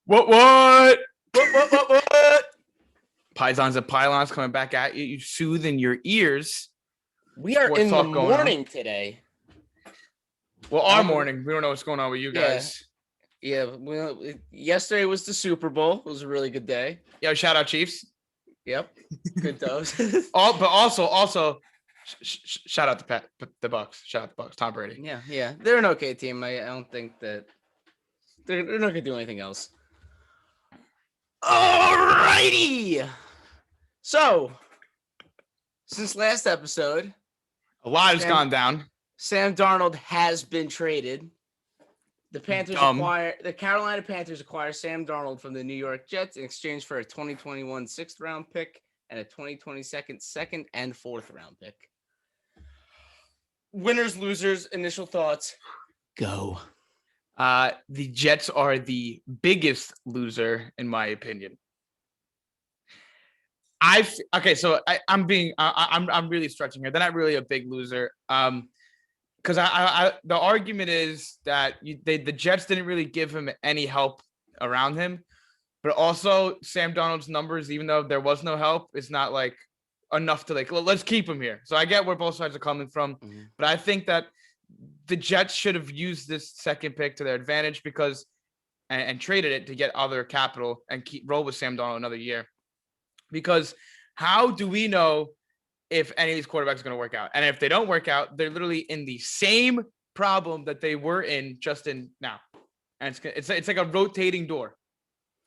What? What? Paisans and Pylons coming back at you. You soothing your ears. We are in the morning today. Well, our morning. We don't know what's going on with you guys. Yeah. Well, yesterday was the Super Bowl. It was a really good day. Yo, shout out Chiefs. Yep. Good dose. But also, shout out the Bucks. Shout out the Bucks. Tom Brady. Yeah. They're an okay team. I don't think that they're not gonna do anything else. Alrighty. So, since last episode, a lot has gone down. Sam Darnold has been traded. The Carolina Panthers acquire Sam Darnold from the New York Jets in exchange for a 2021 6th round pick and a 2022 second and 4th round pick. Winners, losers, initial thoughts. Go. The Jets are the biggest loser, in my opinion. I'm really stretching here. They're not really a big loser. Because the argument is that the Jets didn't really give him any help around him, but also Sam Darnold's numbers, even though there was no help, is not like enough to let's keep him here. So I get where both sides are coming from, but I think that the Jets should have used this second pick to their advantage and traded it to get other capital and roll with Sam Darnold another year. Because how do we know if any of these quarterbacks are going to work out? And if they don't work out, they're literally in the same problem that they were in just in now. And it's like a rotating door,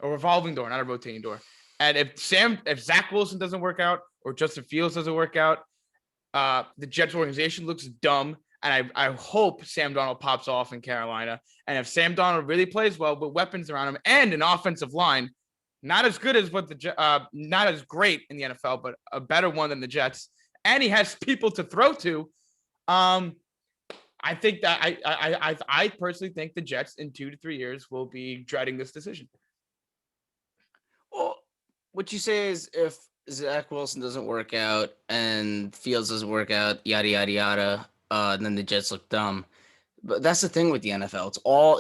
a revolving door, not a rotating door. And if Zach Wilson doesn't work out or Justin Fields doesn't work out, the Jets organization looks dumb. And I hope Sam Darnold pops off in Carolina. And if Sam Darnold really plays well with weapons around him and an offensive line, not as good as not as great in the NFL, but a better one than the Jets, and he has people to throw to. I think that I personally think the Jets in 2 to 3 years will be dreading this decision. Well, what you say is if Zach Wilson doesn't work out and Fields doesn't work out, yada yada yada, and then the Jets look dumb. But that's the thing with the NFL. It's all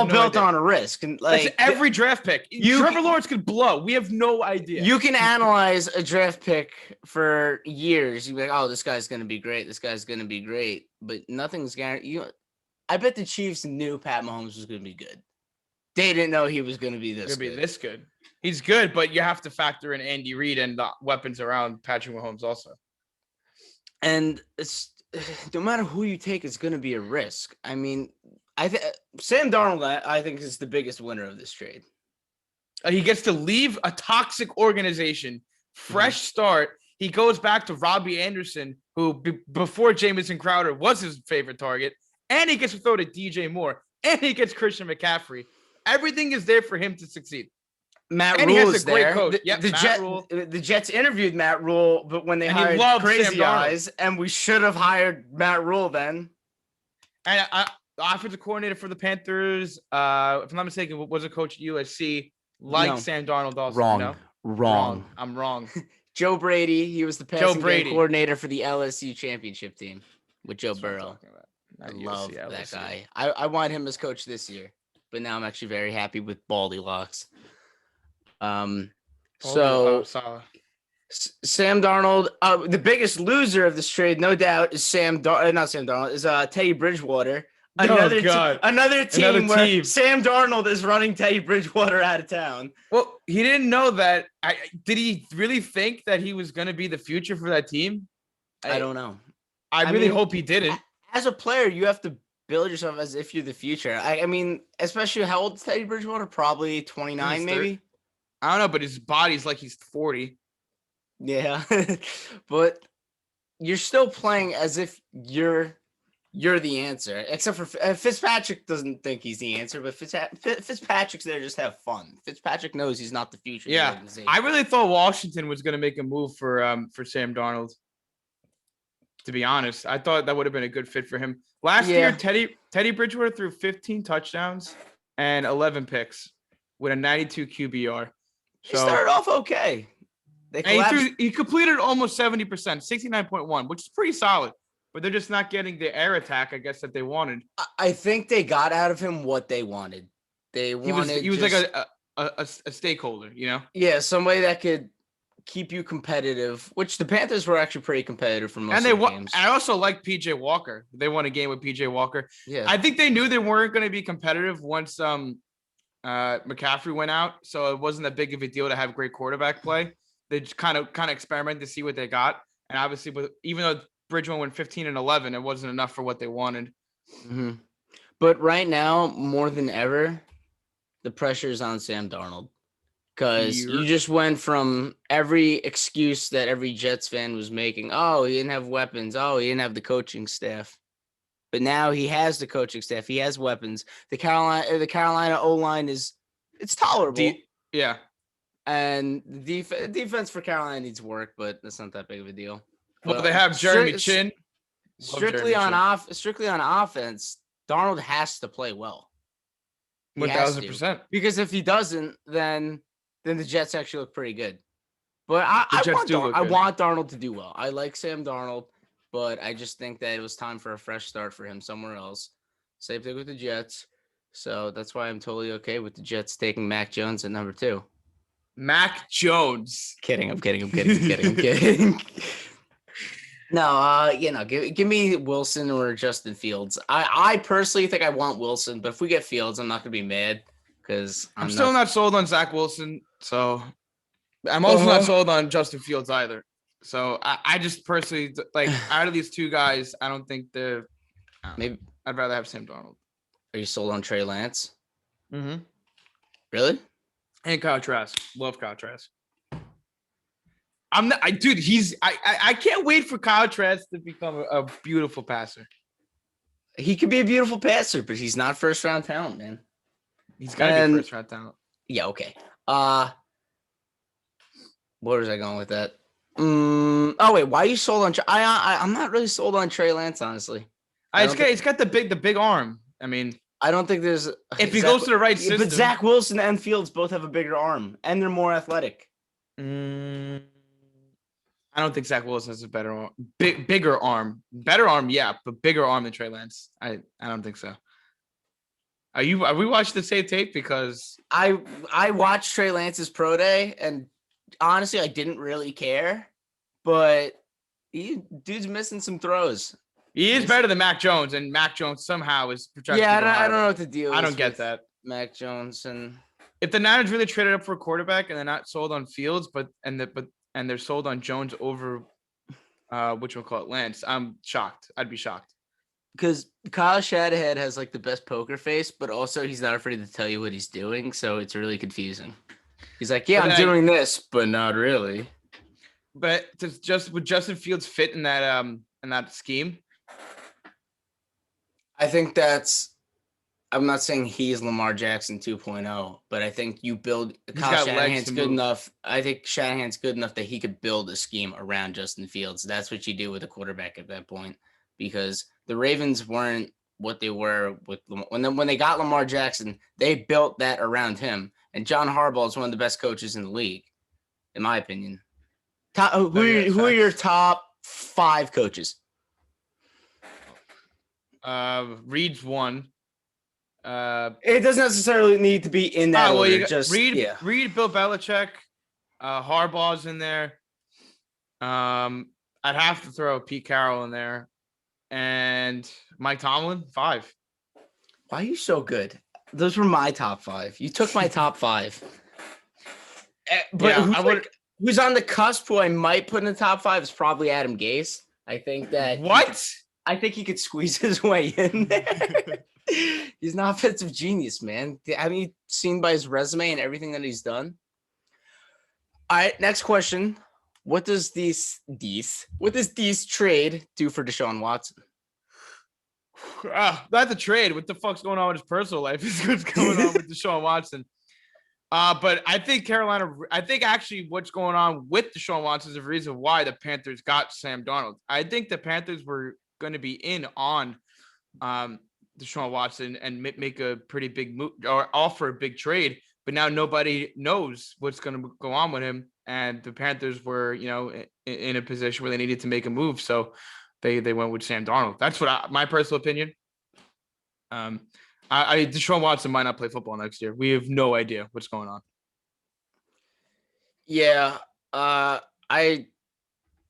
built on a risk. And that's every draft pick. Trevor Lawrence could blow. We have no idea. You can analyze a draft pick for years. You'd be like, oh, this guy's going to be great. This guy's going to be great. But nothing's guaranteed. I bet the Chiefs knew Pat Mahomes was going to be good. They didn't know he was going to be this good. He's good, but you have to factor in Andy Reid and the weapons around Patrick Mahomes also. And it's no matter who you take, it's going to be a risk. I mean, Sam Darnold, I think, is the biggest winner of this trade. He gets to leave a toxic organization, fresh start. He goes back to Robbie Anderson, who before Jamison Crowder was his favorite target, and he gets to throw to DJ Moore, and he gets Christian McCaffrey. Everything is there for him to succeed. Matt Rule is there. The Jets interviewed Matt Rule, but when they hired Crazy Eyes, and we should have hired Matt Rule then. And the offensive coordinator for the Panthers, if I'm not mistaken, was a coach at USC, Sam Darnold also. Wrong. I'm wrong. Joe Brady, he was the passing game coordinator for the LSU championship team with Joe Burrow. I love that guy. I want him as coach this year, but now I'm actually very happy with Baldy Locks. Sam Darnold, the biggest loser of this trade, no doubt, is Teddy Bridgewater. Another team where Sam Darnold is running Teddy Bridgewater out of town. Well, he didn't know that. Did he really think that he was going to be the future for that team? I don't know. I really hope he didn't. As a player, you have to build yourself as if you're the future. I mean, especially how old is Teddy Bridgewater? Probably 29, maybe. I don't know, but his body's like he's 40. Yeah, but you're still playing as if you're the answer. Except for Fitzpatrick doesn't think he's the answer, but Fitzpatrick's there to just have fun. Fitzpatrick knows he's not the future. Yeah, I really thought Washington was going to make a move for Sam Darnold. To be honest, I thought that would have been a good fit for him. Last year, Teddy Bridgewater threw 15 touchdowns and 11 picks with a 92 QBR. So, he started off okay. He completed almost 70%, 69.1, which is pretty solid. but they're just not getting the air attack, I guess, that they wanted. I think they got out of him what they wanted. They He was wanted like just, a stakeholder, you know? yeah, somebody that could keep you competitive, which the Panthers were actually pretty competitive for most And of the games. I also like PJ Walker. They won a game with PJ Walker. Yeah. I think they knew they weren't going to be competitive once McCaffrey went out, so it wasn't that big of a deal to have great quarterback play. They just kind of experiment to see what they got, and obviously, even though Bridgewater went 15-11, it wasn't enough for what they wanted. Mm-hmm. But right now, more than ever, the pressure is on Sam Darnold, because you just went from every excuse that every Jets fan was making. Oh, he didn't have weapons. Oh, he didn't have the coaching staff. But now he has the coaching staff. He has weapons. The Carolina O-line it's tolerable. Yeah. And the defense for Carolina needs work, but that's not that big of a deal. Well, But they have Jeremy Chin. Strictly on offense, Darnold has to play well. 1,000%. Because if he doesn't, then the Jets actually look pretty good. But I want Darnold to do well. I like Sam Darnold, but I just think that it was time for a fresh start for him somewhere else. Same thing with the Jets. So that's why I'm totally okay with the Jets taking Mac Jones at number 2. Mac Jones. I'm kidding. No, give me Wilson or Justin Fields. I personally think I want Wilson, but if we get Fields, I'm not gonna be mad because I'm still not sold on Zach Wilson. So I'm also not sold on Justin Fields either. So I just personally like out of these two guys, I don't think they're. Maybe I'd rather have Sam Darnold. Are you sold on Trey Lance? Mm-hmm. Really? And Kyle Trask. Love Kyle Trask. I can't wait for Kyle Trask to become a beautiful passer. He could be a beautiful passer, but he's not first round talent, man. He's gotta be first round talent. Yeah, okay. Where was I going with that? Oh wait, why are you sold on I'm not really sold on Trey Lance, honestly. It's got the big arm. I mean, I don't think there's if he goes to the right system. But Zach Wilson and Fields both have a bigger arm, and they're more athletic. I don't think Zach Wilson has a better arm, bigger arm, better arm, yeah, but bigger arm than Trey Lance. I don't think so. Are we watching the same tape? Because I watched Trey Lance's pro day, and honestly, I didn't really care, but dude's missing some throws. He is better than Mac Jones, and Mac Jones somehow is projected. Yeah, I don't know what the deal is. I don't get that. Mac Jones, and if the Niners really traded up for a quarterback and they're not sold on Fields, and they're sold on Jones over Lance, I'm shocked. I'd be shocked. Because Kyle Shanahan has like the best poker face, but also he's not afraid to tell you what he's doing, so it's really confusing. He's like, yeah, I'm doing this, but not really. But would Justin Fields fit in that scheme? I think I'm not saying he's Lamar Jackson 2.0, but I think you build Kyle Shanahan's good enough. I think Shanahan's good enough that he could build a scheme around Justin Fields. That's what you do with a quarterback at that point, because the Ravens weren't what they were when they got Lamar Jackson. They built that around him, and John Harbaugh is one of the best coaches in the league, in my opinion. Who are your top 5 coaches? Reed's one. It doesn't necessarily need to be in that order. Reed, Bill Belichick, Harbaugh's in there. I'd have to throw Pete Carroll in there, and Mike Tomlin 5. Why are you so good? Those were my top 5. You took my top 5. But yeah, who's on the cusp who I might put in the top 5 is probably Adam Gase. I think that I think he could squeeze his way in there. He's an offensive genius, man. Haven't you seen by his resume and everything that he's done? All right, next question. What does this trade do for Deshaun Watson? Not the trade. What the fuck's going on with his personal life is what's going on with Deshaun Watson. But I think actually what's going on with Deshaun Watson is the reason why the Panthers got Sam Darnold. I think the Panthers were going to be in on Deshaun Watson and make a pretty big move or offer a big trade, but now nobody knows what's going to go on with him. And the Panthers were, in a position where they needed to make a move. So they went with Sam Darnold. That's what my personal opinion. Deshaun Watson might not play football next year. We have no idea what's going on. Yeah. I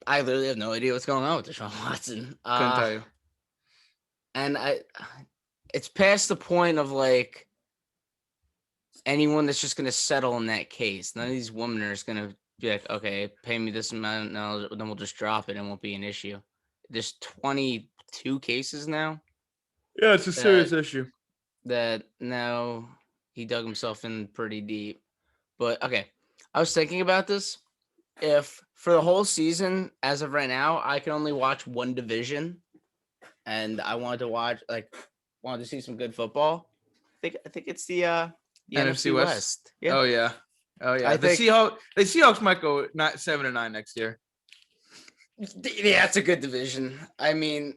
literally have no idea what's going on with Deshaun Watson. Couldn't tell you. And it's past the point of like anyone that's just gonna settle in that case. None of these women are just gonna be like, okay, pay me this amount, no, then we'll just drop it and won't be an issue. There's 22 cases now. Yeah, it's a serious issue. That now he dug himself in pretty deep. But okay, I was thinking about this. If for the whole season, as of right now, I can only watch one division, and I wanted to see some good football, I think it's the NFC West. Yeah. Oh yeah. The Seahawks might go 7-9 next year. Yeah, it's a good division. I mean,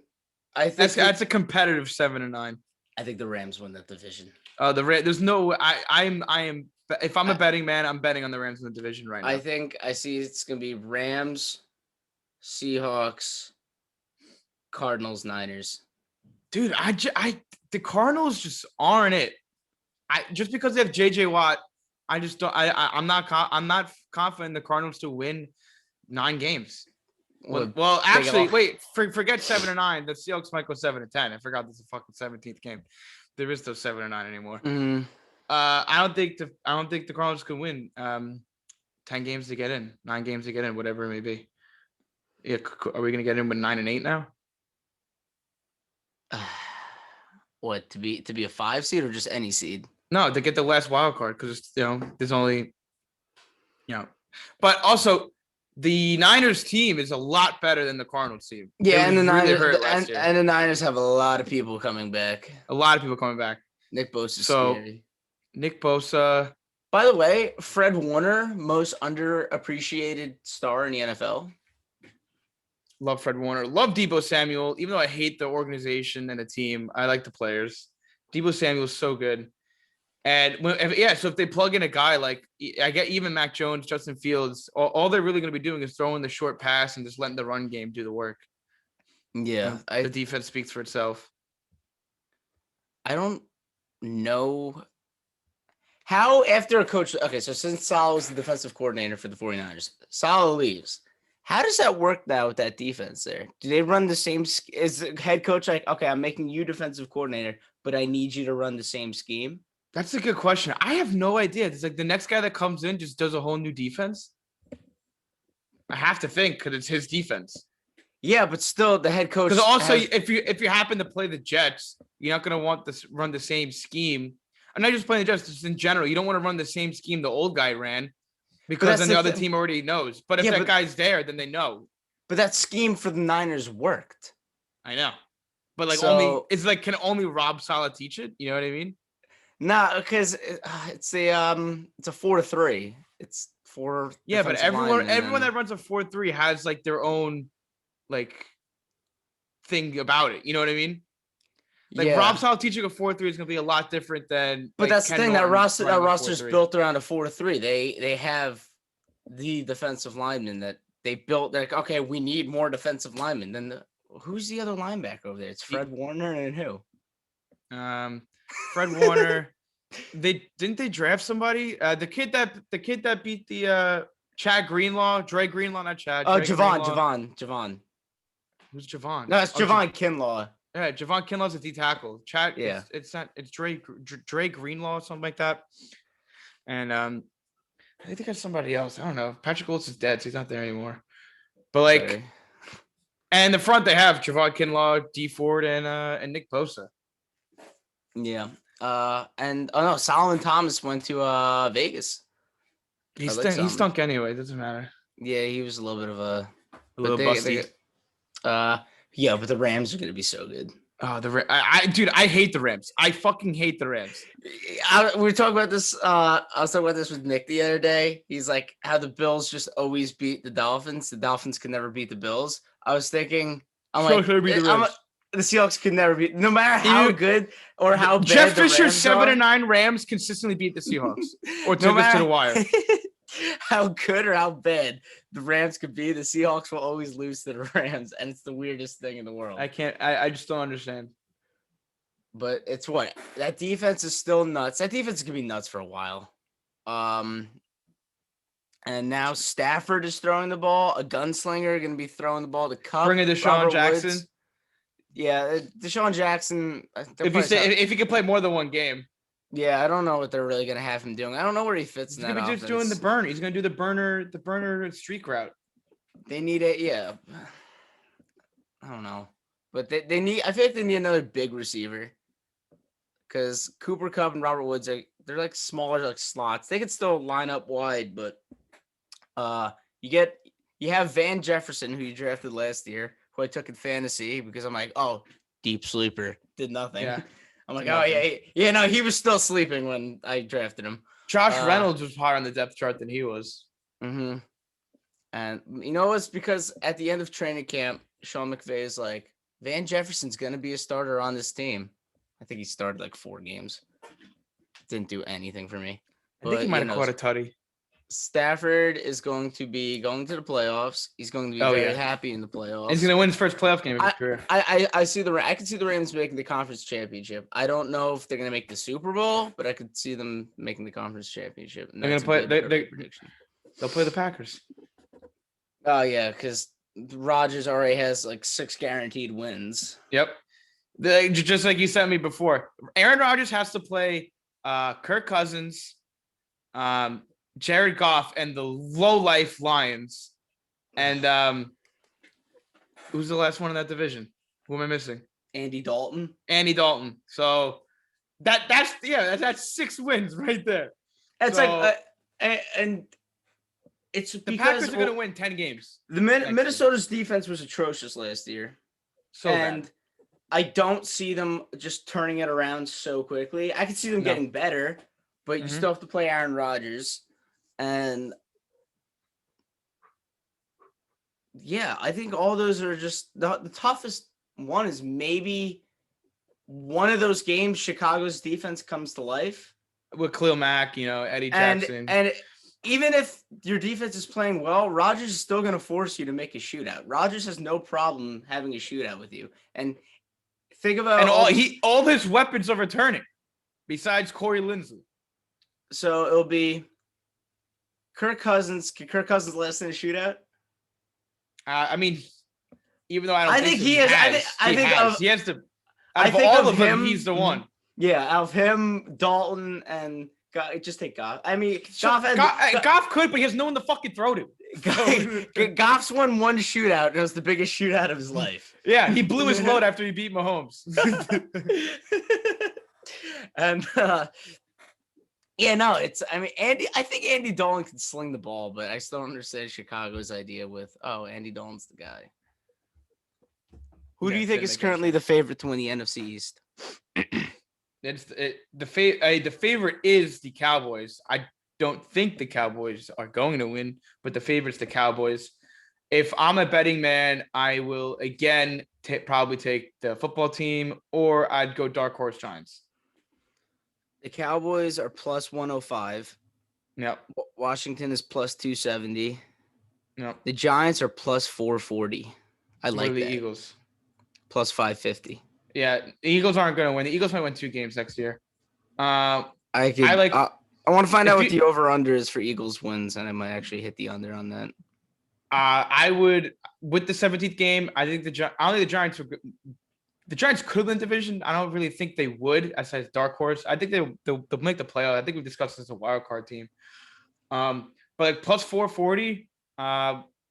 I think that's a competitive 7-9. I think the Rams win that division. There's no. I am. If I'm a betting man, I'm betting on the Rams in the division right now. I see it's gonna be Rams, Seahawks, Cardinals, Niners. Dude, the Cardinals just aren't it. Just because they have JJ Watt, I just don't. I'm not confident the Cardinals to win 9 games. Well, actually, wait. Forget 7-9. The Seahawks might go 7-10. I forgot this is a fucking 17th game. There is no 7-9 anymore. Mm-hmm. I don't think the Cardinals can win 10 games to get in, 9 games to get in, whatever it may be. Yeah, are we gonna get in with 9-8 now? What, to be a 5 seed or just any seed? No, to get the last wild card because there's only but also the Niners team is a lot better than the Cardinals team. Yeah, and the Niners have a lot of people coming back. A lot of people coming back. Nick Bosa's scary. Nick Bosa. By the way, Fred Warner, most underappreciated star in the NFL. Love Fred Warner. Love Deebo Samuel. Even though I hate the organization and the team, I like the players. Deebo Samuel is so good. And so if they plug in a guy like I get even Mac Jones, Justin Fields, all they're really going to be doing is throwing the short pass and just letting the run game do the work. Yeah, the defense speaks for itself. I don't know how after a coach. Okay, so since Saleh was the defensive coordinator for the 49ers, Saleh leaves. How does that work now with that defense there? Do they run the same? Is the head coach like, okay, I'm making you defensive coordinator, but I need you to run the same scheme? That's a good question. I have no idea. It's like the next guy that comes in just does a whole new defense. I have to think because it's his defense. Yeah, but still, the head coach. Because also, if you happen to play the Jets, you're not going to want to run the same scheme. I'm not just playing the Jets, just in general. You don't want to run the same scheme the old guy ran because then the other team already knows. But if that guy's there, then they know. But that scheme for the Niners worked. I know. But can only Rob Saleh teach it? You know what I mean? Nah, because it's a 4-3. It's 4. Yeah, but everyone that runs a 4-3 has like their own like thing about it. You know what I mean? Like Rob Saleh teaching a 4-3 is gonna be a lot different than. But that's the thing, that roster's built around a 4-3. They have the defensive linemen that they built. They're like, okay, we need more defensive linemen. Then who's the other linebacker over there? It's Fred Warner and who? Fred Warner. They draft somebody? The kid that beat the Chad Greenlaw, Dre Greenlaw, not Chad. Oh, Javon. Who's Javon? No, it's Javon Kinlaw. Yeah, Javon Kinlaw's a D tackle. Chad. Yeah, it's Dre Greenlaw, something like that. And I think they got somebody else. I don't know. Patrick Willis is dead, so he's not there anymore. But like, and in the front they have Javon Kinlaw, D Ford, and Nick Bosa. Yeah. Solomon Thomas went to Vegas. He stunk anyway. It doesn't matter. Yeah, he was a little bit of a busty. Yeah, but the Rams are going to be so good. Oh, I hate the Rams. I fucking hate the Rams. We were talking about this. I was talking about this with Nick the other day. He's like, how the Bills just always beat the Dolphins. The Dolphins can never beat the Bills. I was thinking, the Seahawks could never beat, no matter how good or how bad. Jeff Fisher's 7-9 Rams consistently beat the Seahawks or took us to the wire. how good or how bad the Rams could be. The Seahawks will always lose to the Rams, and it's the weirdest thing in the world. I just don't understand. But it's what? That defense is still nuts. That defense is going to be nuts for a while. And now Stafford is throwing the ball. A gunslinger going to be throwing the ball to Cup. Bring in Deshaun Robert Jackson. Woods. Yeah, Deshaun Jackson. If he could play more than one game. Yeah, I don't know what they're really going to have him doing. I don't know where he fits in that offense. He's just doing the burner. He's going to do the burner streak route. They need it. Yeah. I don't know. But they need – I feel like they need another big receiver. Because Cooper Kupp and Robert Woods, they're like smaller like slots. They could still line up wide, but you have Van Jefferson, who you drafted last year, who I took in fantasy because I'm like, oh, deep sleeper, did nothing. Yeah. I'm like, oh yeah, no, he was still sleeping when I drafted him. Josh Reynolds was higher on the depth chart than he was. Mm-hmm. And you know, it's because at the end of training camp, Sean McVay is like, Van Jefferson's gonna be a starter on this team. I think he started like 4 games. Didn't do anything for me. I think he might have caught a tutty. Stafford is going to be going to the playoffs. He's going to be very happy in the playoffs. He's going to win his first playoff game of his career. I can see the Rams making the conference championship. I don't know if they're going to make the Super Bowl, but I could see them making the conference championship. They're going to play. They'll play the Packers. Oh yeah, because Rodgers already has like 6 guaranteed wins. Yep. Just like you sent me before, Aaron Rodgers has to play Kirk Cousins, Jared Goff, and the low-life Lions. And who's the last one in that division? Who am I missing? Andy Dalton. So that's 6 wins right there. It's and it's the Packers are going to win 10 games. The Minnesota's defense was atrocious last year. Bad. I don't see them just turning it around so quickly. I can see them getting better, but you still have to play Aaron Rodgers. And yeah, I think all those are just the toughest one is maybe one of those games Chicago's defense comes to life. With Khalil Mack, Eddie Jackson. And even if your defense is playing well, Rodgers is still going to force you to make a shootout. Rodgers has no problem having a shootout with you. And think about all his weapons are returning, besides Corey Linsley. So it'll be Kirk Cousins. Can Kirk Cousins last in a shootout? I mean, even though I think he has. He has to. Out of all of them, he's the one. Yeah, out of him, Dalton, and just take Goff. I mean, Goff could, but he has no one to fucking throw to. Goff's won one shootout, and it was the biggest shootout of his life. Yeah, he blew his load after he beat Mahomes. And I think Andy Dalton can sling the ball, but I still don't understand Chicago's idea with, Andy Dalton's the guy. Who do you think is currently the favorite to win the NFC East? The favorite is the Cowboys. I don't think the Cowboys are going to win, but the favorite's the Cowboys. If I'm a betting man, I will again probably take the football team, or I'd go dark horse Giants. The Cowboys are plus 105. Yep. Washington is plus 270. Yep. The Giants are plus 440. I like that. The Eagles. Plus 550. Yeah, the Eagles aren't going to win. The Eagles might win 2 games next year. I want to find out what the over-under is for Eagles wins, and I might actually hit the under on that. I would, with the 17th game, I think the Giants are – the Giants could win the division. I don't really think they would as a dark horse. I think they'll make the playoff. I think we've discussed this as a wild card team. But like plus 440,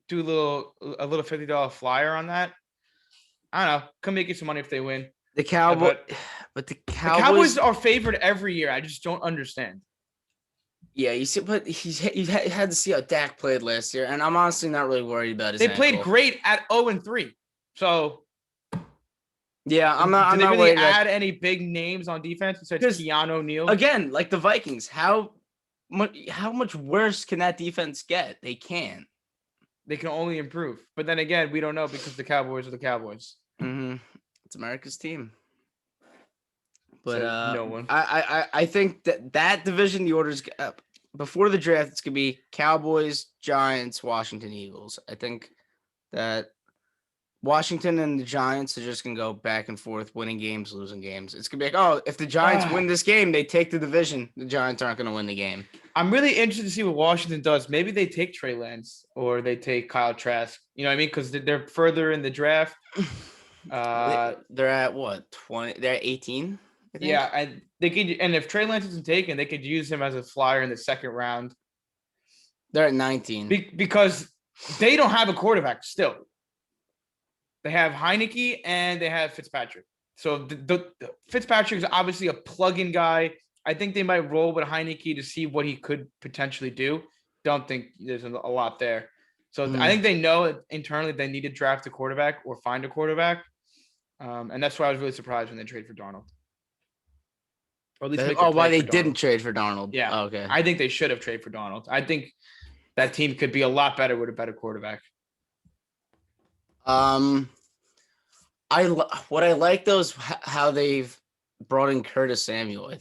do a little $50 flyer on that. I don't know. Could make you some money if they win. The Cowboys are favored every year. I just don't understand. Yeah, you see, but you had to see how Dak played last year, and I'm honestly not really worried about his ankle. They played great at 0-3. So yeah, I'm not. Did they really add any big names on defense besides Keanu O'Neal? Again, like the Vikings, how much worse can that defense get? They can't. They can only improve. But then again, we don't know because the Cowboys are the Cowboys. Mm-hmm. It's America's team. But no one. I think that division, the orders before the draft, it's gonna be Cowboys, Giants, Washington, Eagles. I think that Washington and the Giants are just gonna go back and forth, winning games, losing games. It's gonna be like, oh, if the Giants win this game, they take the division. The Giants aren't gonna win the game. I'm really interested to see what Washington does. Maybe they take Trey Lance or they take Kyle Trask. You know what I mean? Because they're further in the draft. They're at what 20? They're at 18. I think. Yeah, and they could. And if Trey Lance isn't taken, they could use him as a flyer in the second round. They're at 19 because they don't have a quarterback still. They have Heineke and they have Fitzpatrick. So the Fitzpatrick is obviously a plug-in guy. I think they might roll with Heineke to see what he could potentially do. Don't think there's a lot there. So I think they know internally they need to draft a quarterback or find a quarterback. And that's why I was really surprised when they trade for Darnold. Or at least why they didn't trade for Darnold. Yeah. Oh, okay. I think they should have traded for Darnold. I think that team could be a lot better with a better quarterback. What I like though is how they've brought in Curtis Samuel.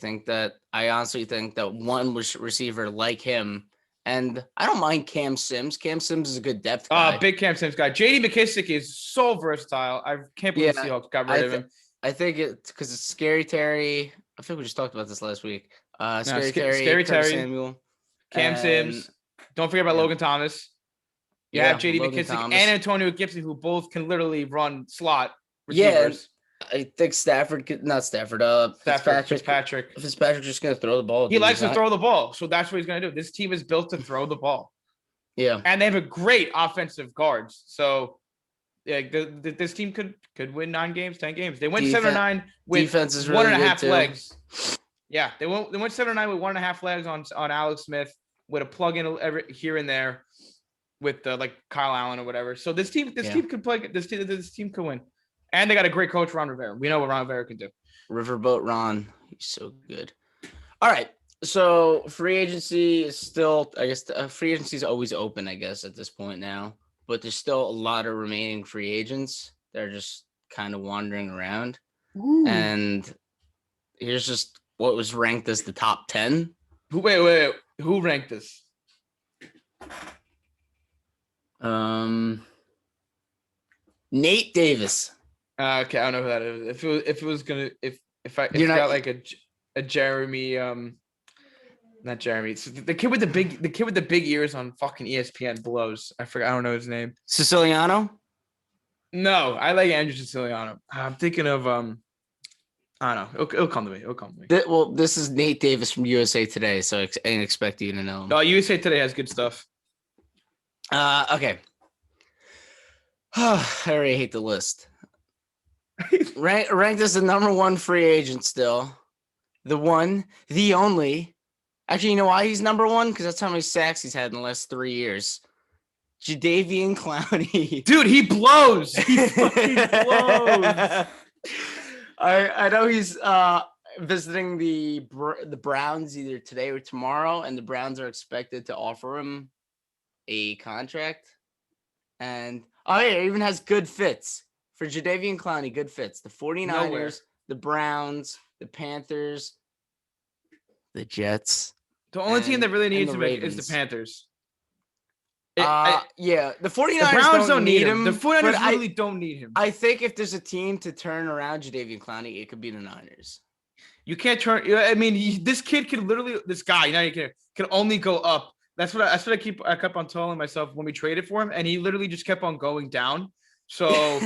I honestly think that one receiver like him, and I don't mind Cam Sims. Cam Sims is a good depth guy. Big Cam Sims guy. J.D. McKissick is so versatile. I can't believe the Seahawks got rid of him. I think it's because it's Scary Terry. I think we just talked about this last week. Scary Terry, Samuel, Cam Sims. Don't forget about Logan Thomas. Yeah, J.D. McKissick Thomas. And Antonio Gibson, who both can literally run slot receivers. Yeah, I think Fitzpatrick. Fitzpatrick's just going to throw the ball. He likes to throw the ball, so that's what he's going to do. This team is built to throw the ball. Yeah. And they have a great offensive guards. So, yeah, this team could win 9 games, 10 games. They went 7-9 with 1.5 legs. Yeah, they went 7-9 with 1.5 legs on Alex Smith with a plug-in here and there with like Kyle Allen or whatever. So this team could play. This team could win, and they got a great coach, Ron Rivera. We know what Ron Rivera can do. Riverboat Ron, he's so good. All right, so free agency is still, I guess, free agency is always open, I guess, at this point now. But there's still a lot of remaining free agents that are just kind of wandering around. Ooh. And here's just what was ranked as the top 10. Wait. Who ranked this? Nate Davis. Okay, I don't know who that is. If I got like a Jeremy, not Jeremy. So the kid with the big ears on fucking ESPN blows. I forgot. I don't know his name. Siciliano? No, I like Andrew Siciliano. I'm thinking of I don't know. It'll come to me. Well, this is Nate Davis from USA Today, so I ain't expect you to know him. Oh, USA Today has good stuff. Okay. I already hate the list. Ranked as the number 1 free agent still. The one, the only. Actually, you know why he's number 1? Because that's how many sacks he's had in the last 3 years. Jadeveon Clowney. Dude, he blows. He fucking blows. I know he's visiting the Browns either today or tomorrow, and the Browns are expected to offer him a contract. And he even has good fits for Jadeveon Clowney. Good fits. The 49ers, the Browns, the Panthers, the Jets. The only team that really needs him is the Panthers. The 49ers Browns don't need him. The 49ers really don't need him. I think if there's a team to turn around Jadeveon Clowney, it could be the Niners. You can't turn. I mean, this kid can literally. This guy, can only go up. That's what I kept on telling myself when we traded for him, and he literally just kept on going down. So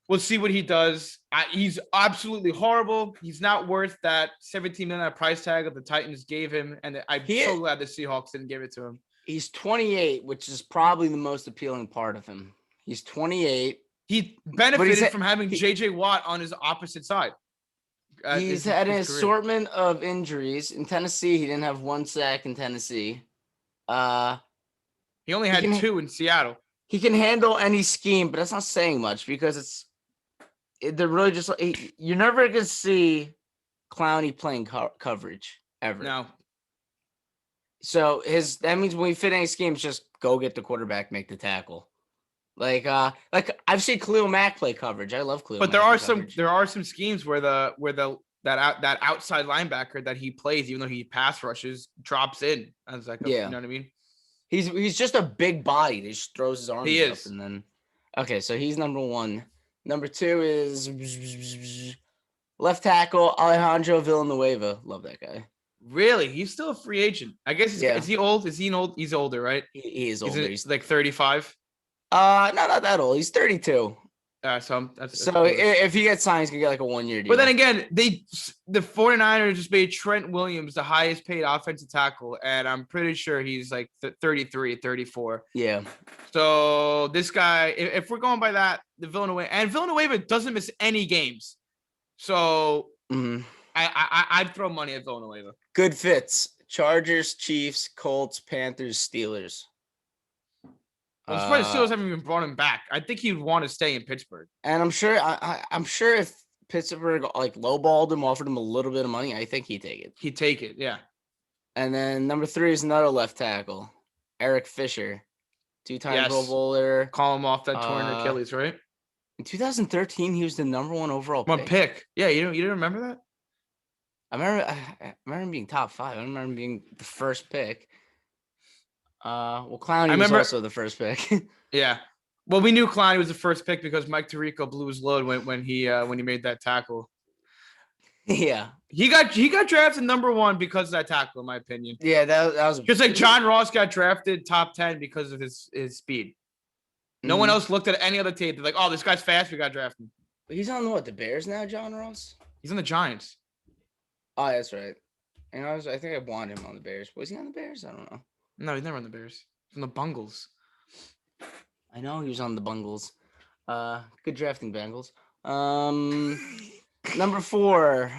we'll see what he does. He's absolutely horrible. He's not worth that $17 million price tag that the Titans gave him, and I'm so glad the Seahawks didn't give it to him. He's 28, which is probably the most appealing part of him. He's 28. He benefited from having J.J. Watt on his opposite side. He's had an assortment of injuries. In Tennessee, he didn't have 1 sack in Tennessee. He only had 2 in Seattle. He can handle any scheme, but that's not saying much because they're really just you're never going to see Clowney playing coverage ever. No. So that means when we fit any schemes, just go get the quarterback, make the tackle. Like I've seen Khalil Mack play coverage. I love Khalil. But there are some schemes where the that outside linebacker that he plays, even though he pass rushes, drops in as like you know what I mean? He's just a big body. He just throws his arms up and then. Okay, so he's number 1. Number 2 is left tackle Alejandro Villanueva. Love that guy. Really? He's still a free agent. I guess is he old? Is he an old? He's older, right? He is older. He's like 35. No, not that old. He's 32. So if he gets signed, he's gonna get like a 1-year deal. But then again, the 49ers just made Trent Williams the highest paid offensive tackle, and I'm pretty sure he's like 33, 34. Yeah. So this guy, if we're going by that, the Villanueva doesn't miss any games. So I'd throw money at Villanueva. Good fits. Chargers, Chiefs, Colts, Panthers, Steelers. I'm surprised the Steelers haven't even brought him back. I think he'd want to stay in Pittsburgh. And I'm sure if Pittsburgh like lowballed him, offered him a little bit of money, I think he'd take it. He'd take it, yeah. And then number 3 is another left tackle, Eric Fisher, 2-time Pro Bowler. Call him off that torn Achilles, right? In 2013, he was the number 1 overall pick. Yeah, you didn't remember that? I remember him being top 5. I remember him being the first pick. Clowney was also the first pick. Yeah. Well, we knew Clowney was the first pick because Mike Tirico blew his load when he made that tackle. Yeah. He got drafted number 1 because of that tackle, in my opinion. Yeah, that was just like John Ross got drafted top 10 because of his speed. No one else looked at any other tape. They're like, oh, this guy's fast. We got drafted. He's on the Bears now, John Ross? He's on the Giants. Oh, that's right. And I think I wanted him on the Bears. Was he on the Bears? I don't know. No, he's never on the Bears. He's on the Bungles. I know he was on the Bungles. Good drafting Bengals. Number 4.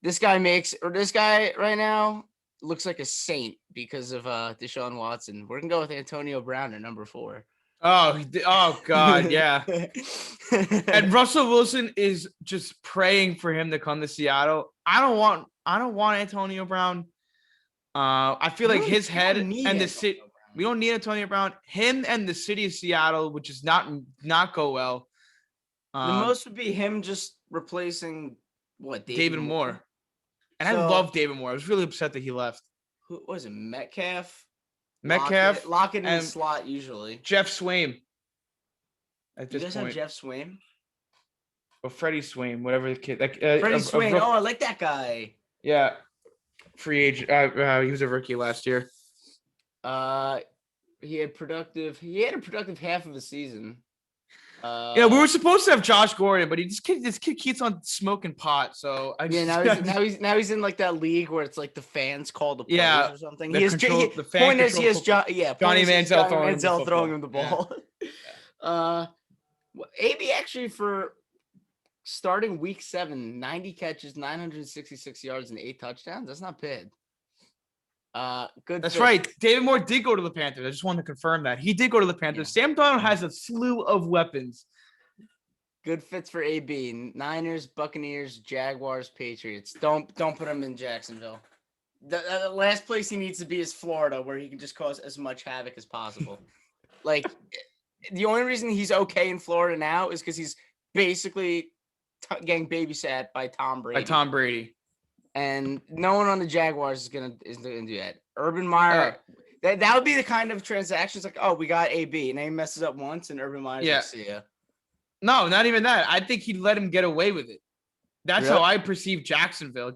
This guy right now looks like a saint because of Deshaun Watson. We're gonna go with Antonio Brown at number 4. Oh God, yeah. And Russell Wilson is just praying for him to come to Seattle. I don't want Antonio Brown. I feel like his head and the city. We don't need Antonio Brown. Him and the city of Seattle would just not go well. The most would be him just replacing David Moore. And I love David Moore. I was really upset that he left. Who was it? Metcalf. Lock it in the slot usually. Jeff Swaim. At this point. Have Jeff Swaim? Or Freddie Swaim, whatever the kid. Freddie Swaim. I like that guy. Yeah. Free agent. He was a rookie last year. He had a productive half of the season. We were supposed to have Josh Gordon, but this kid keeps on smoking pot. So now he's in like that league where it's like the fans call the plays or something. Johnny Manziel throwing him the ball. Yeah. AB actually for starting week 7, 90 catches, 966 yards, and 8 touchdowns. That's not bad. Good. That's right. David Moore did go to the Panthers. I just wanted to confirm that he did go to the Panthers. Yeah. Sam Darnold has a slew of weapons. Good fits for AB. Niners, Buccaneers, Jaguars, Patriots. Don't put him in Jacksonville. The last place he needs to be is Florida, where he can just cause as much havoc as possible. Like the only reason he's okay in Florida now is because he's basically getting babysat by Tom Brady. And no one on the Jaguars is gonna do that. Urban Meyer, that would be the kind of transactions like, oh, we got AB, and then he messes up once, and Urban Meyer's like, see ya. No, not even that. I think he'd let him get away with it. That's how I perceive Jacksonville.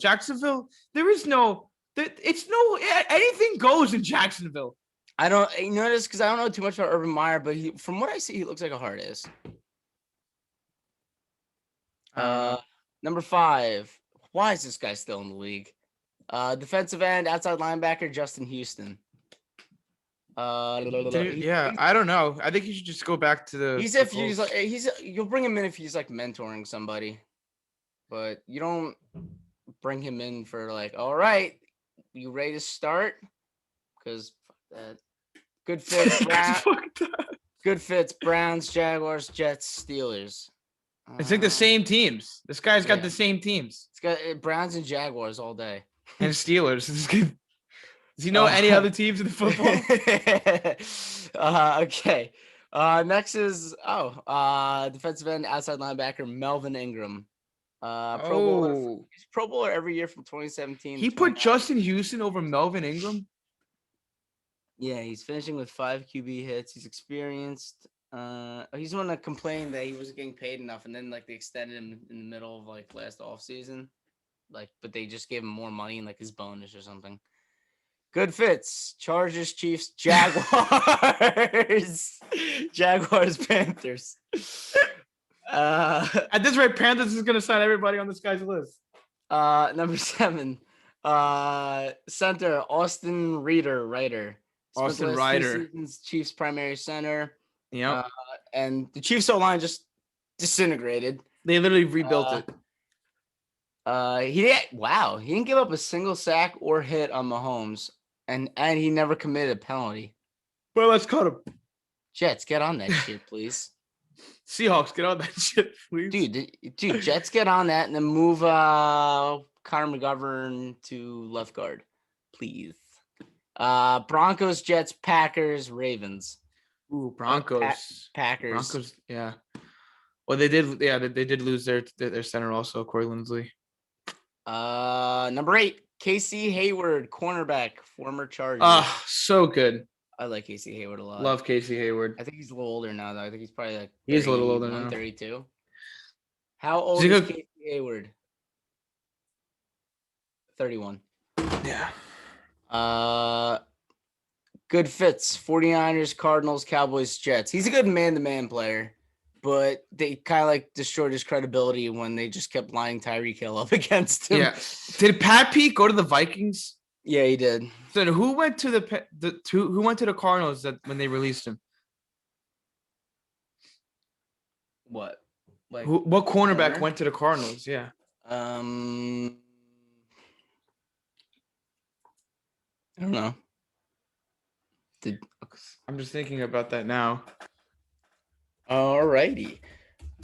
Anything goes in Jacksonville. I don't notice because I don't know too much about Urban Meyer, but from what I see, he looks like a hard ass. Number 5. Why is this guy still in the league? Defensive end, outside linebacker, Justin Houston. I don't know. I think he should just go back to the. You'll bring him in if he's like mentoring somebody, but you don't bring him in for like, all right, you ready to start? Because fuck that. Good fits. Good fits. Browns, Jaguars, Jets, Steelers. It's like the same teams. This guy's got the same teams. It's got Browns and Jaguars all day. And Steelers. Does he know any other teams in the football? Okay. Next is defensive end, outside linebacker, Melvin Ingram. Pro Bowler. Oh, He's Pro Bowler every year from 2017 he to put 29. Justin Houston over Melvin Ingram. Yeah, he's finishing with 5 QB hits. He's experienced. He's the one that complained that he wasn't getting paid enough, and then like they extended him in the middle of like last offseason. Like, but they just gave him more money and like his bonus or something. Good fits. Chargers, Chiefs, Jaguars. Jaguars, Panthers. At this rate, Panthers is gonna sign everybody on this guy's list. Number 7. Center, Austin Ryder. Spent Austin the last 2 Ryder. seasons Chiefs primary center. Yep. And the Chiefs O-line just disintegrated. They literally rebuilt it. He didn't give up a single sack or hit on Mahomes, and he never committed a penalty. Well, let's cut him. Jets, get on that shit, please. Seahawks, get on that shit, please. Dude, Jets, get on that and then move Connor McGovern to left guard, please. Broncos, Jets, Packers, Ravens. Ooh, Broncos. Packers. Broncos, yeah. Well, they did. Yeah, they did lose their center also, Corey Linsley. Number 8, Casey Hayward, cornerback, former Charger. So good. I like Casey Hayward a lot. Love Casey Hayward. I think he's a little older now, though. I think he's probably like He's a little older now. 32. How old is Casey Hayward? 31. Yeah. Good fits. 49ers, Cardinals, Cowboys, Jets. He's a good man-to-man player, but they kind of like destroyed his credibility when they just kept lining Tyreek Hill up against him. Yeah. Did Pat Pete go to the Vikings? Yeah, he did. So who went to who went to the Cardinals that when they released him? What? Like What cornerback went to the Cardinals? Yeah. I don't know. I'm just thinking about that now. Alrighty.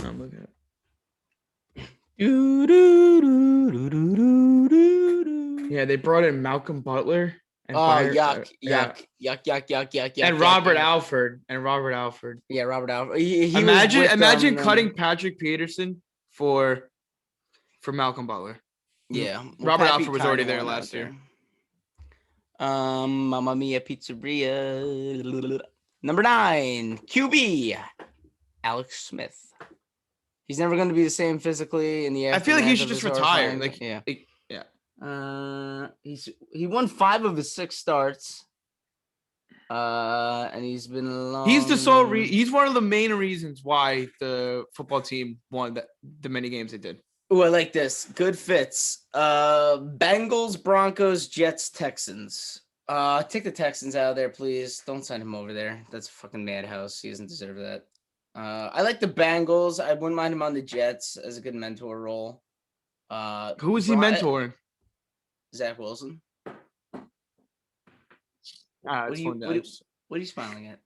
I'm looking at it. Yeah, they brought in Malcolm Butler. And yuck. And Robert Alford. Yeah, Robert Alford. Imagine cutting Patrick Peterson for Malcolm Butler. Yeah. Robert Alford was already there last year. Mamma Mia Pizzeria. Number 9, QB, Alex Smith. He's never going to be the same physically in the I feel like he should just retire. He won 5 of his 6 starts. And he's been along. He's one of the main reasons why the football team won the many games they did. Oh, I like this. Good fits. Bengals, Broncos, Jets, Texans. Take the Texans out of there, please. Don't send him over there. That's a fucking madhouse. He doesn't deserve that. I like the Bengals. I wouldn't mind him on the Jets as a good mentor role. Who is he mentoring? Zach Wilson. What are you smiling at?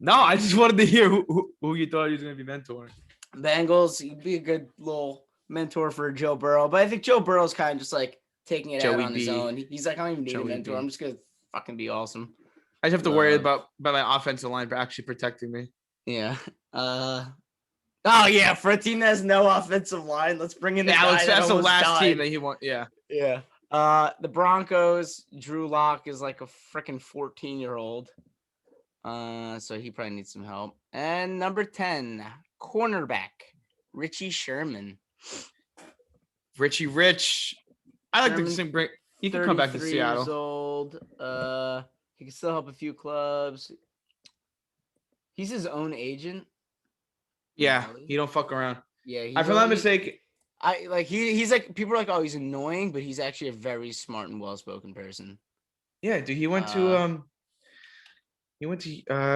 No, I just wanted to hear who you thought he was going to be mentoring. Bengals, he'd be a good little mentor for Joe Burrow, but I think Joe Burrow's kind of just like taking it out on his own. He's like, I don't even need a mentor. I'm just gonna fucking be awesome. I just have to worry about my offensive line for actually protecting me. Yeah. Oh yeah, for a team that has no offensive line, let's bring in the guy that's the last team that he won. Yeah. Yeah. The Broncos, Drew Lock is like a freaking 14-year-old. So he probably needs some help. And number 10, cornerback, Richie Sherman. Richie Rich. I like the same break. He can come back to Seattle. Years old. He can still help a few clubs. He's his own agent. Yeah, he don't fuck around. Yeah, if I'm not mistaken. He's like, people are like, oh, he's annoying, but he's actually a very smart and well-spoken person. Yeah, dude, he went to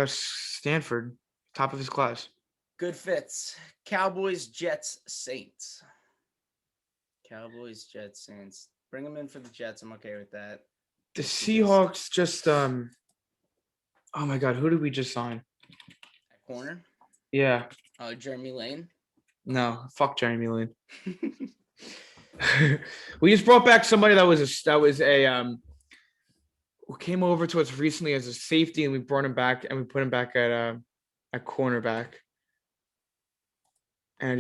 Stanford, top of his class. Good fits. Cowboys, Jets, Saints. Cowboys, Jets, Saints. Bring him in for the Jets. I'm okay with that. The Seahawks just oh my god, who did we just sign? At corner? Yeah. Jeremy Lane. No, fuck Jeremy Lane. We just brought back somebody that was who came over to us recently as a safety, and we brought him back and we put him back at cornerback. And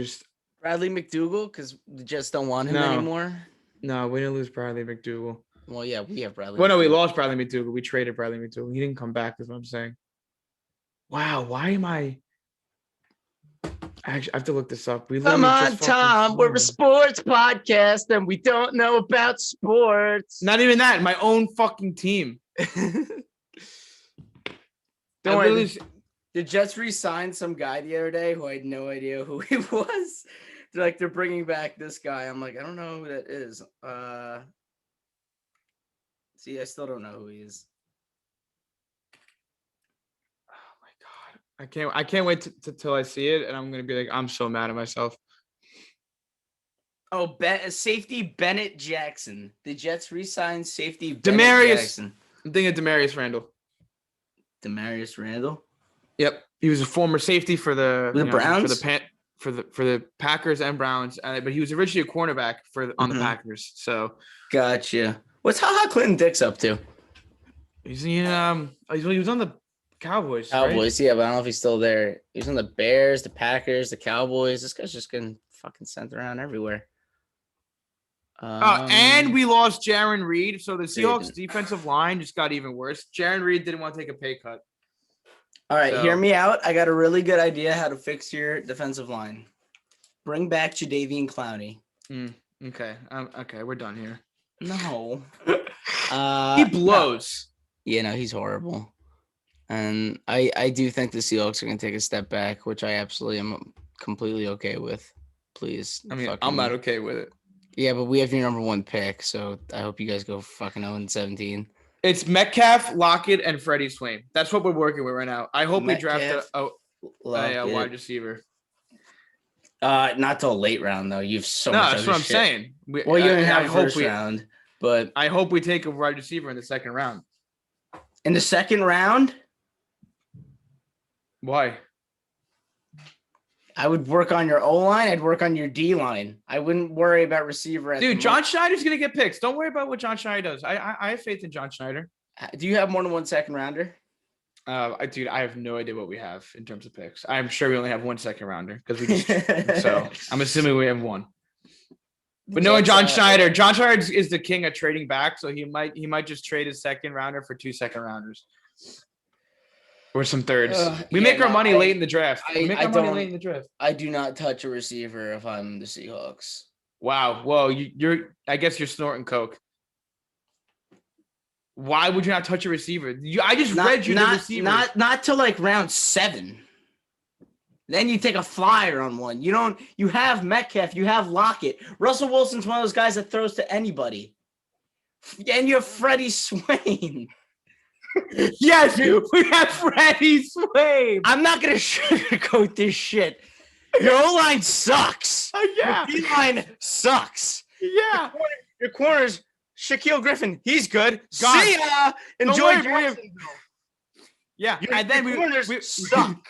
Bradley McDougal, because the Jets don't want him No. anymore. No, we didn't lose Bradley McDougal. Well, yeah, we have Bradley. Well, no, we McDougal. lost Bradley McDougal. We traded Bradley McDougal. He didn't come back. Is what I'm saying. Wow, why am I? Actually, I have to look this up. We Come literally on, just fucking Tom. We're a signed him. sports podcast, and we don't know about sports. Not even that. My own fucking team. Don't worry. The Jets re-signed some guy the other day who I had no idea who he was. They're bringing back this guy. I'm like, I don't know who that is. See, I still don't know who he is. Oh my god, I can't wait till I see it, and I'm gonna be like, I'm so mad at myself. Oh, safety Bennett Jackson. The Jets re-signed safety Demarius Jackson. I'm thinking of Demarius Randall. Demarius Randall. Yep, he was a former safety for the Browns, for the Packers and Browns, but he was originally a cornerback on the Packers. So gotcha. What's HaHa Clinton Dix up to? he was on the Cowboys. Cowboys, right? Yeah, but I don't know if he's still there. He was on the Bears, the Packers, the Cowboys. This guy's just getting fucking sent around everywhere. And we lost Jaron Reed, so the Seahawks defensive line just got even worse. Jaron Reed didn't want to take a pay cut. All right, hear me out. I got a really good idea how to fix your defensive line. Bring back Jadeveon Clowney. Okay. Okay, we're done here. No. He blows. No. Yeah, no, he's horrible. And I do think the Seahawks are going to take a step back, which I absolutely am completely okay with. Please. I mean, I'm not okay with it. Yeah, but we have your number 1 pick, so I hope you guys go fucking 0-17. It's Metcalf, Lockett, and Freddie Swain. That's what we're working with right now. I hope we draft a wide receiver. Not till late round though. You've so much. That's what I'm saying. You didn't have first round, but I hope we take a wide receiver in the second round. In the second round? Why? I would work on your O-line. I'd work on your D-line. I wouldn't worry about receiver. Dude, John Schneider's going to get picks. Don't worry about what John Schneider does. I have faith in John Schneider. Do you have more than 1 second rounder? Dude, I have no idea what we have in terms of picks. I'm sure we only have 1 second rounder because we just so I'm assuming we have 1. But knowing John Schneider is the king of trading back, so he might just trade his second rounder for 2 second rounders. Or some thirds. We make our money late in the draft. I do not touch a receiver if I'm the Seahawks. Wow. Well, I guess you're snorting coke. Why would you not touch a receiver? I just read you the receiver. Not till like round 7. Then you take a flyer on one. You have Metcalf, you have Lockett. Russell Wilson's one of those guys that throws to anybody. And you have Freddie Swain. Yes, we have Freddie Swain. I'm not going to sugarcoat this shit. Your O-line sucks. Yeah. Your D-line sucks. Yeah. Your corners, Shaquille Griffin, he's good. God. See ya. Enjoy Jacksonville. Yeah. And then we suck.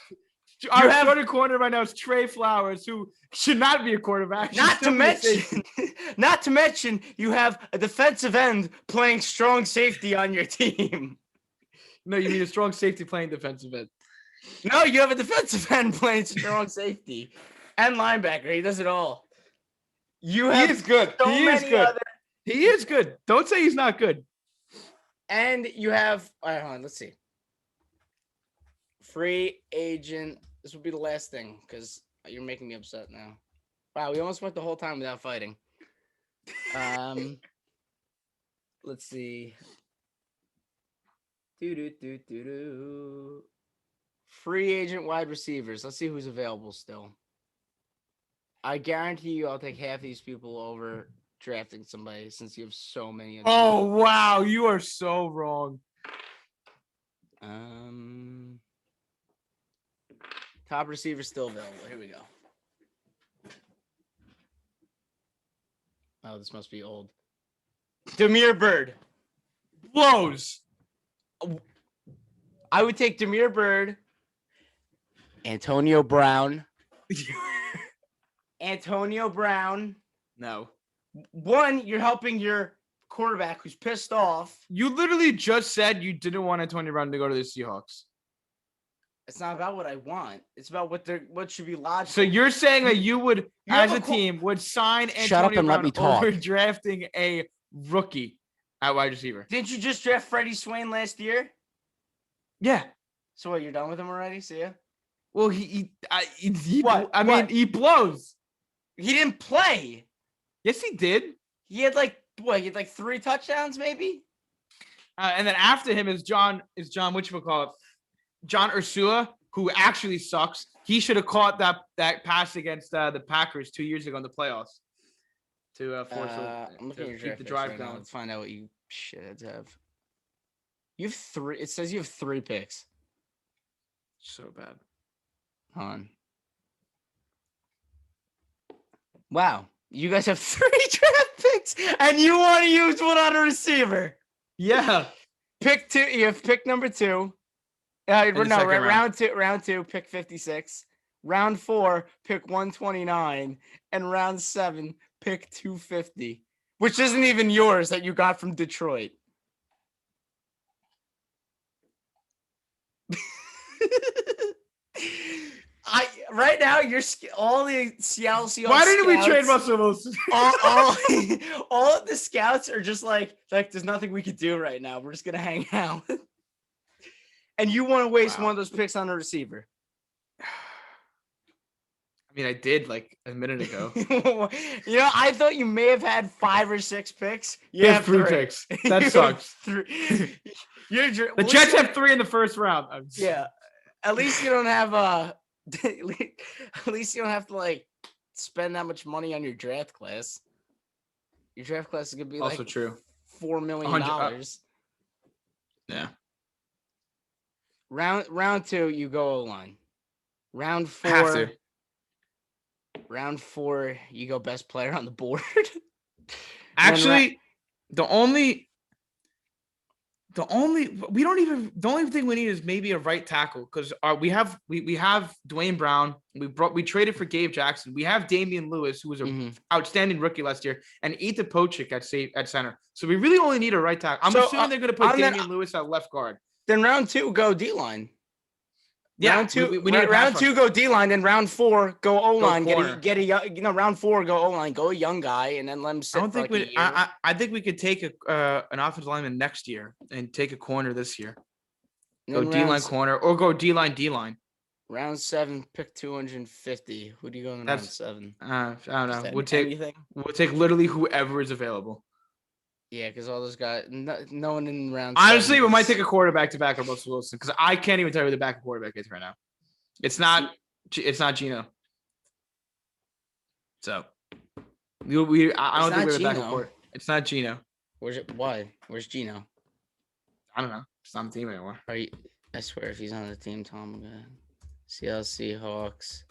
Our starting corner right now is Trey Flowers, who should not be a quarterback. Not to mention, you have a defensive end playing strong safety on your team. No, you mean a strong safety playing defensive end. No, you have a defensive end playing strong safety and linebacker. He does it all. He is good. He is good. Don't say he's not good. And you have, all right, hold on, let's see. Free agent. This will be the last thing because you're making me upset now. Wow, we almost went the whole time without fighting. Let's see. Free agent wide receivers. Let's see who's available still. I guarantee you I'll take half these people over drafting somebody since you have so many. Oh, wow. You are so wrong. Top receiver still available. Here we go. Oh, this must be old. Damiere Byrd. Blows. I would take Damiere Byrd, Antonio Brown. Antonio Brown. No. One, you're helping your quarterback who's pissed off. You literally just said you didn't want Antonio Brown to go to the Seahawks. It's not about what I want. It's about what should be logical. So you're saying that you would, You as have a team, would sign Shut up Antonio and let Brown me talk. over drafting a rookie at wide receiver? Didn't you just draft Freddie Swain last year? Yeah. So what? You're done with him already? See ya. Well, What? I mean, he blows. He didn't play. Yes, he did. He had like what? He had like 3 touchdowns, maybe. And then after him is John. John Ursua, who actually sucks. He should have caught that pass against the Packers 2 years ago in the playoffs to force I'm looking at your keep draft the picks drive right now. going. Let's find out what you shitheads have. You have 3. It says you have 3 picks. So bad. Hold on. Wow. You guys have 3 draft picks, and you want to use one on a receiver. Yeah. Pick 2. You have pick number 2. Round two, pick 56. Round 4, pick 129, and round 7, pick 250, which isn't even yours that you got from Detroit. Right now you're all the Seattle Seahawks. Why didn't we scouts, trade Russell Wilson? all of the scouts are just like there's nothing we could do right now. We're just gonna hang out. And you want to waste one of those picks on a receiver? I mean, I did like a minute ago. I thought you may have had 5 or 6 picks. You have 3 picks. That sucks. The Jets have 3 in the first round. Yeah, at least you don't have at least you don't have to like spend that much money on your draft class. Your draft class is gonna be also like true. $4 million. Yeah. Round 2, you go O-line. Round 4. Have to. Round 4, you go best player on the board. Actually, the only thing we need is maybe a right tackle because we have Dwayne Brown. We traded for Gabe Jackson. We have Damian Lewis, who was an outstanding rookie last year, and Ethan Pochik at center. So we really only need a right tackle. I'm assuming they're going to put Damian Lewis at left guard. Then round 2, go D-line. Yeah, round 2, we need round 2, go D-line. Then round 4, go O-line. Round 4, go O-line. Go a young guy, and then let him sit. I think we could take an offensive lineman next year and take a corner this year. Go D-line corner or go D-line. Round 7, pick 250. Who do you go in round 7? I don't know. We'll take literally whoever is available. Yeah, because all those guys, no one in round. Honestly, we might take a quarterback to back up Russell Wilson because I can't even tell you who the backup quarterback is right now. It's not Gino. So I don't think we have a backup quarterback. It's not Gino. Why? Where's Gino? I don't know. It's not on the team anymore. I swear, if he's on the team, Tom, Seattle Seahawks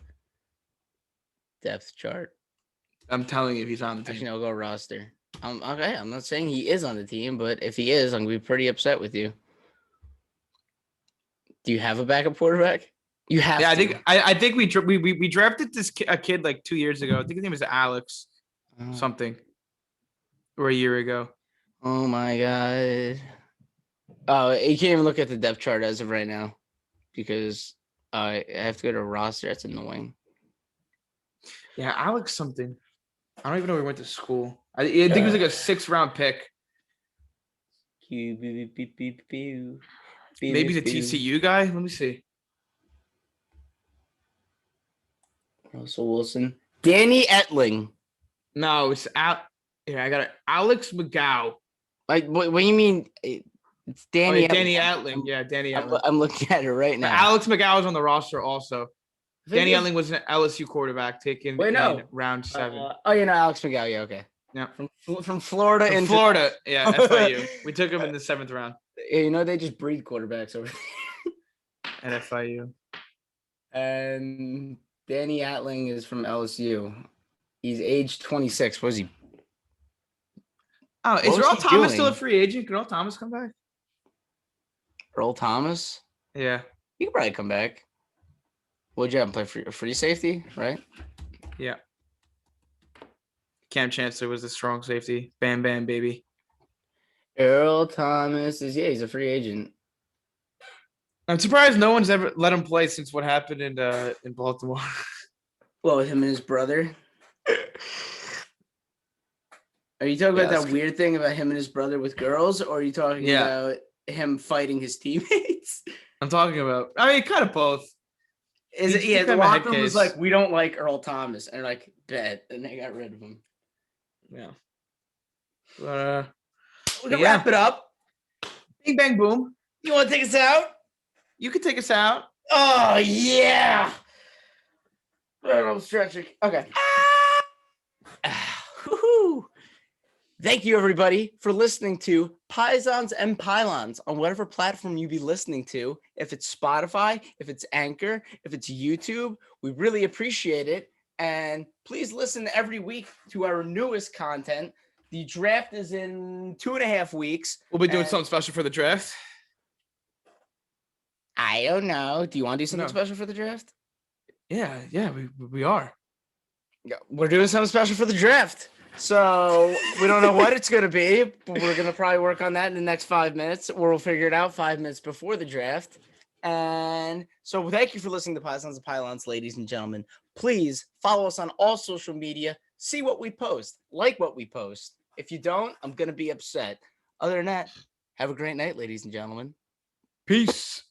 depth chart. I'm telling you, if he's on the team. Actually, I'll go roster. Okay, I'm not saying he is on the team, but if he is, I'm gonna be pretty upset with you. Do you have a backup quarterback? You have. Yeah, I think we drafted a kid like 2 years ago. I think his name is Alex something, or a year ago. Oh my god. Oh, you can't even look at the depth chart as of right now because I have to go to roster. That's annoying. Yeah, Alex something. I don't even know where he went to school. I think he was like a 6th round pick. Maybe the TCU guy. Let me see. Russell Wilson. Danny Etling. No, it's out. Yeah, I got it. Alex McGow. Like, what do you mean? It's Danny. Danny Etling. Yeah, Danny Etling. I'm looking at it right now. But Alex McGow is on the roster also. Danny Etling was an LSU quarterback taken in round 7. Alex McGow. Yeah, okay. Yeah, from Florida. Florida. Yeah, FIU. We took him in the 7th round. Yeah, they just breed quarterbacks over there. At FIU. And Danny Etling is from LSU. He's age 26. What is he? Oh, is Earl Thomas still a free agent? Can Earl Thomas come back? Earl Thomas? Yeah. He could probably come back. Would you have him play free safety, right? Yeah. Cam Chancellor was the strong safety. Bam, bam, baby. Earl Thomas he's a free agent. I'm surprised no one's ever let him play since what happened in Baltimore. Well, with him and his brother. Are you talking Yeah, about that weird thing about him and his brother with girls, or are you talking about him fighting his teammates? I'm talking about. I mean, kind of both. Is it? Yeah, the locker room was like, we don't like Earl Thomas, and they're like, bet, and they got rid of him. Yeah. We can wrap it up. Bing bang boom. You want to take us out? You can take us out. Oh yeah. I'm stretching. Okay. Thank you, everybody, for listening to Paisans and Pylons on whatever platform you be listening to. If it's Spotify, if it's Anchor, if it's YouTube, we really appreciate it. And please listen every week to our newest content. The draft is in 2.5 weeks. We'll be doing something special for the draft. I don't know. Do you want to do something special for the draft? Yeah, we are. Yeah, we're doing something special for the draft. So we don't know what it's going to be, but we're going to probably work on that in the next 5 minutes, or we'll figure it out 5 minutes before the draft. And so thank you for listening to Paisans and Pylons, ladies and gentlemen. Please follow us on all social media. See what we post. Like what we post. If you don't, I'm going to be upset. Other than that, have a great night, ladies and gentlemen. Peace.